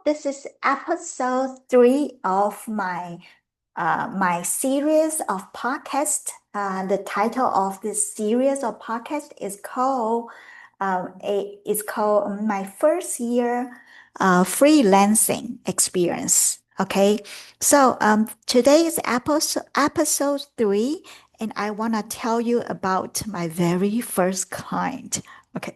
this is episode 3 of my series of podcast. The title of this series of podcast is called My First Year Freelancing Experience. Okay, so today is episode 3, and I want to tell you about my very first client. Okay.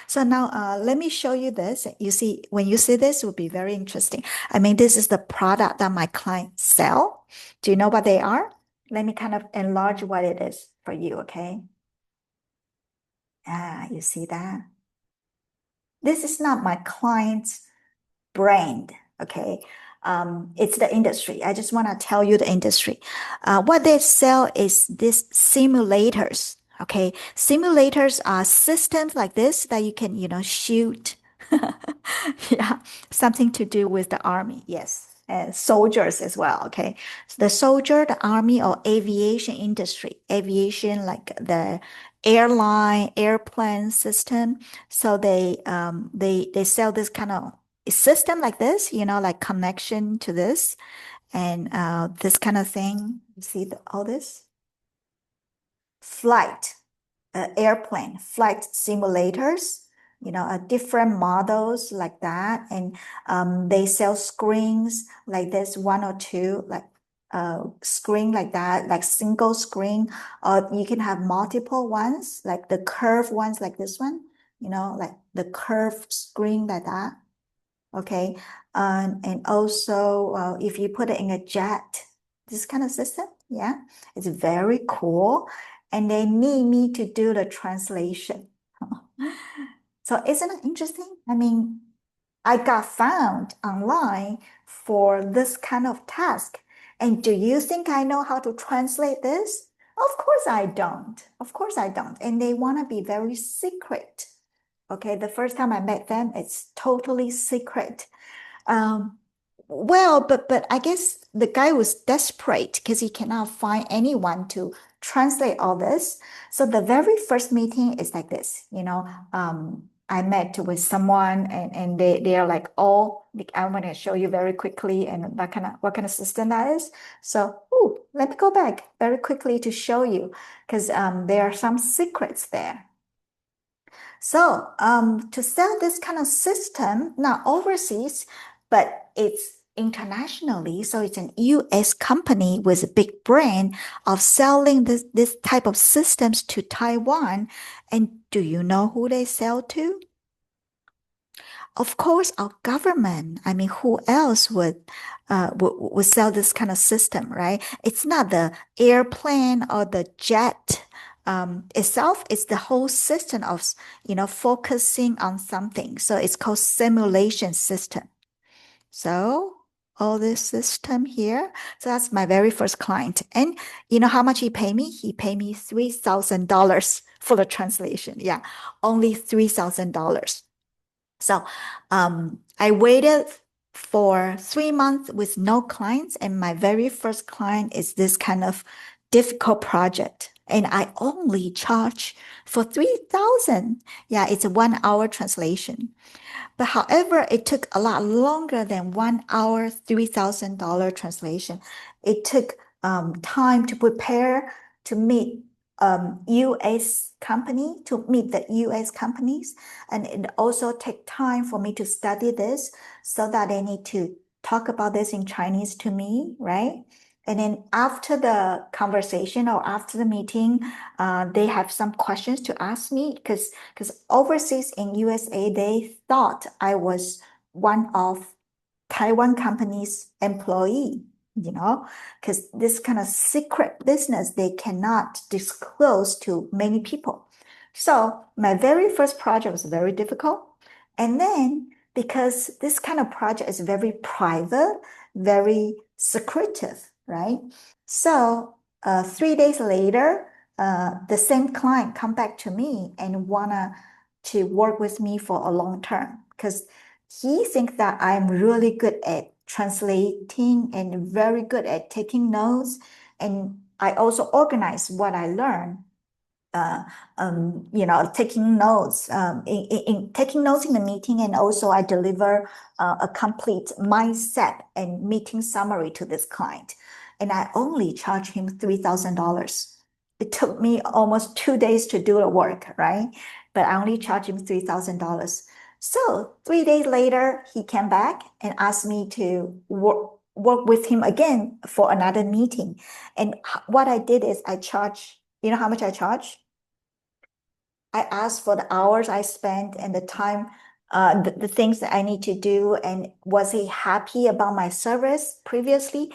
So now let me show you this. You see, when you see this, it will be very interesting. I mean, this is the product that my clients sell. Do you know what they are? Let me kind of enlarge what it is for you, okay? You see that? This is not my client's brand, okay? It's the industry. I just want to tell you the industry. What they sell is these simulators. Okay, simulators are systems like this that you can, shoot. Yeah, something to do with the army. Yes, and soldiers as well. Okay, so the soldier, the army, or aviation industry. Aviation, like the airplane system. So they sell this kind of system like this, like connection to this and this kind of thing. You see all this? Flight, airplane, flight simulators, different models like that. And they sell screens like this, one or two, like screen like that, like single screen, or you can have multiple ones, like the curved ones like this one, like the curved screen like that. Okay. And also, if you put it in a jet, this kind of system, yeah, it's very cool. And they need me to do the translation. So isn't it interesting? I mean, I got found online for this kind of task. And do you think I know how to translate this? Of course I don't. Of course I don't. And they want to be very secret. Okay, the first time I met them, it's totally secret. Um, well, but I guess the guy was desperate because he cannot find anyone to translate all this. So the very first meeting is like this, I met with someone and they are like, oh, I'm going to show you very quickly and what kind of system that is. So, let me go back very quickly to show you because there are some secrets there. So, to sell this kind of system, not overseas, but it's internationally. So it's an US company with a big brand of selling this type of systems to Taiwan. And do you know who they sell to? Of course, our government. I mean, who else would sell this kind of system, right? It's not the airplane or the jet itself. It's the whole system of, focusing on something. So it's called simulation system. So all this system here. So that's my very first client. And you know how much he paid me? He paid me $3,000 for the translation. Yeah, only $3,000. So I waited for 3 months with no clients, and my very first client is this kind of difficult project. And I only charge for 3,000. Yeah, it's a 1 hour translation. But however, it took a lot longer than 1 hour, $3,000 translation. It took time to prepare to meet US company, to meet the US companies. And it also take time for me to study this so that they need to talk about this in Chinese to me, right? And then after the conversation or after the meeting, they have some questions to ask me because overseas in USA, they thought I was one of Taiwan company's employee, because this kind of secret business they cannot disclose to many people. So my very first project was very difficult. And then because this kind of project is very private, very secretive, right? So 3 days later, the same client come back to me and wanna to work with me for a long term because he thinks that I'm really good at translating and very good at taking notes. And I also organize what I learn taking notes, in taking notes in the meeting, and also I deliver a complete mindset and meeting summary to this client. And I only charge him $3,000. It took me almost 2 days to do the work, right? But I only charged him $3,000. So 3 days later, he came back and asked me to work with him again for another meeting. And what I did is I charge, you know how much I charge? I asked for the hours I spent and the time, the things that I need to do. And was he happy about my service previously?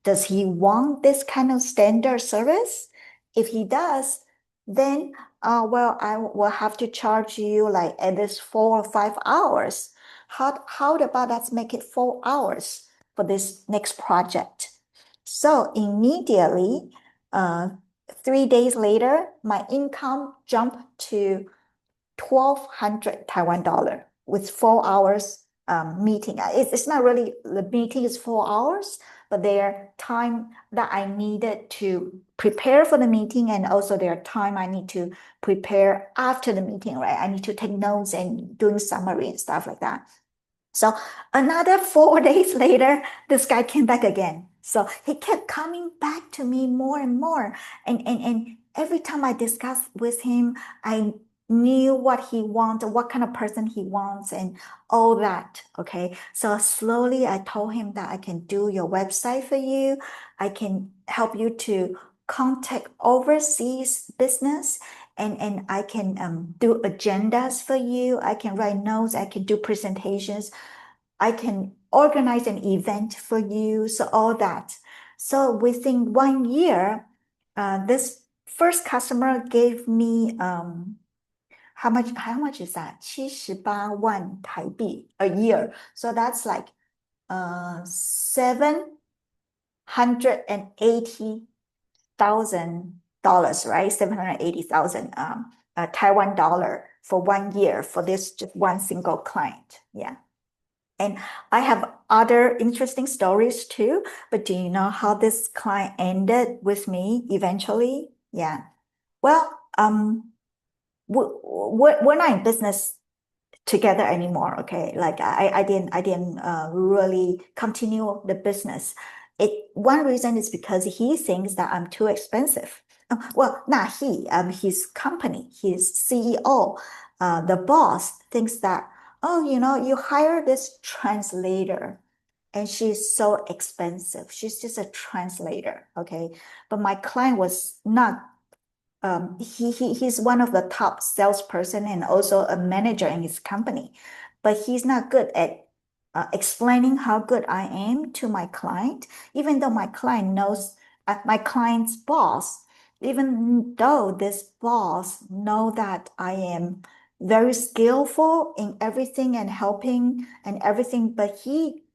Does he want this kind of standard service? If he does, then, well, I will have to charge you like at least 4 or 5 hours. How about let's make it 4 hours for this next project? So immediately, 3 days later, my income jumped to 1,200 Taiwan dollar with 4 hours meeting. It's not really, the meeting is 4 hours, but their time that I needed to prepare for the meeting and also their time I need to prepare after the meeting, right? I need to take notes and doing summary and stuff like that. So another 4 days later, this guy came back again. So he kept coming back to me more and more. And every time I discussed with him, I knew what he wants, what kind of person he wants, and all that. Okay. So slowly I told him that I can do your website for you. I can help you to contact overseas business and I can do agendas for you. I can write notes. I can do presentations. I can organize an event for you. So all that. So within 1 year, this first customer gave me how much is that? 78万台币a year. So that's like 780,000 dollars, right? 780,000 Taiwan dollar for 1 year for this just one single client. Yeah. And I have other interesting stories too, but do you know how this client ended with me eventually? Yeah. Well, we're not in business together anymore. Okay. Like I didn't really continue the business. One reason is because he thinks that I'm too expensive. Well, not he, his company, his CEO, the boss thinks that, oh, you hire this translator and she's so expensive. She's just a translator. Okay. But my client was not he's one of the top salesperson and also a manager in his company, but he's not good at explaining how good I am to my client, even though my client knows my client's boss, even though this boss know that I am very skillful in everything and helping and everything, but he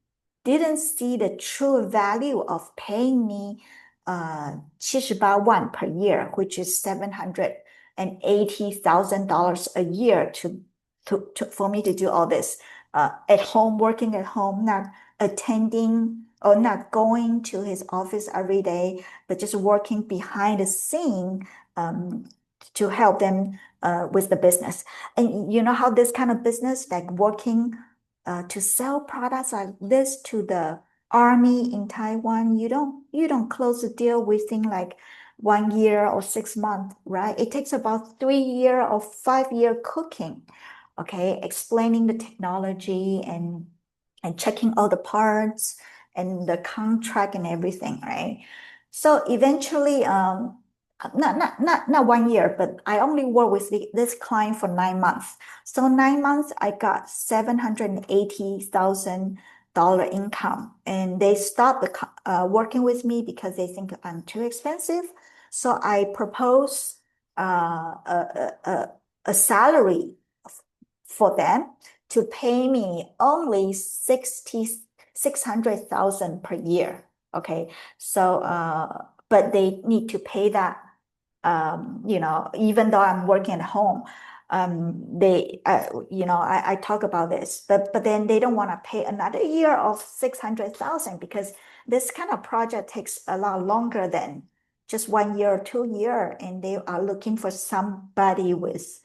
didn't see the true value of paying me 78万 per year, which is $780,000 a year for me to do all this at home, working at home, not attending or not going to his office every day, but just working behind the scene to help them with the business. And you know how this kind of business, like working to sell products like this to the army in Taiwan, you don't close the deal within like 1 year or 6 months, right? It takes about 3 year or 5 year cooking, okay, explaining the technology and checking all the parts and the contract and everything, right? So eventually, not 1 year, but I only work with this client for 9 months. So 9 months, I got $780,000 income, and they stopped working with me because they think I'm too expensive. So I propose a salary for them to pay me only 600,000 per year. Okay, so but they need to pay that. Even though I'm working at home, I talk about this, but then they don't want to pay another year of 600,000 because this kind of project takes a lot longer than just 1 year or 2 year, and they are looking for somebody with,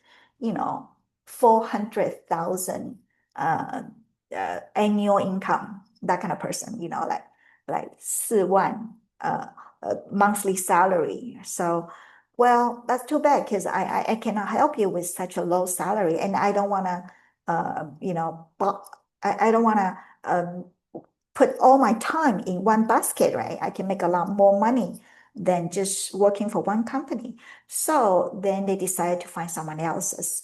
400,000 annual income, that kind of person, like 4万 monthly salary. So, well, that's too bad because I cannot help you with such a low salary, and I don't want to, I don't want to put all my time in one basket, right? I can make a lot more money than just working for one company. So then they decided to find someone else's.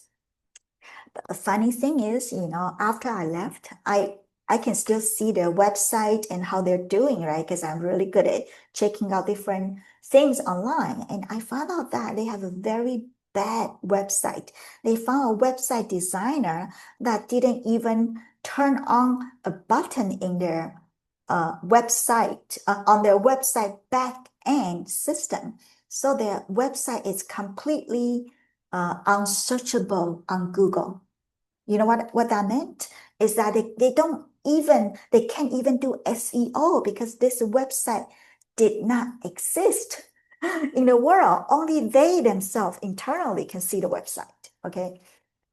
But the funny thing is, after I left, I can still see their website and how they're doing, right? Because I'm really good at checking out different things online. And I found out that they have a very bad website. They found a website designer that didn't even turn on a button in their website, on their website back end system. So their website is completely unsearchable on Google. You know what that meant? Is that they can't even do SEO because this website did not exist in the world. Only they themselves internally can see the website. Okay.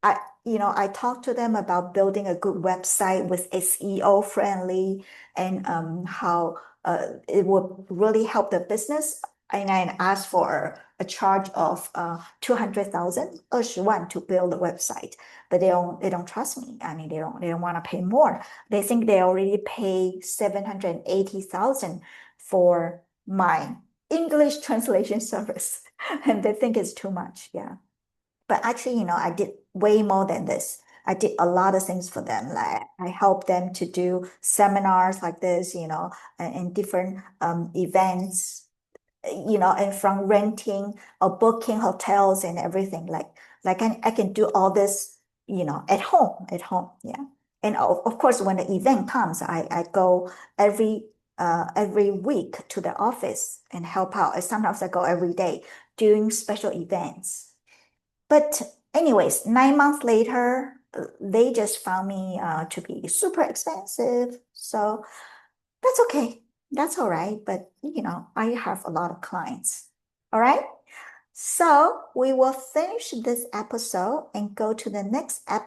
I talked to them about building a good website with SEO friendly and how it would really help the business. And I asked for a charge of 200,000 20万 to build the website, but they don't trust me. I mean, they don't want to pay more. They think they already pay 780,000 for my English translation service, and they think it's too much. Yeah. But actually, I did way more than this. I did a lot of things for them. Like I helped them to do seminars like this, and different events, and from renting or booking hotels and everything. Like I can do all this, at home. Yeah. And of course, when the event comes, I go every week to the office and help out. And sometimes I go every day doing special events. But anyways, 9 months later, they just found me to be super expensive. So that's okay. That's all right. But I have a lot of clients. All right. So we will finish this episode and go to the next episode.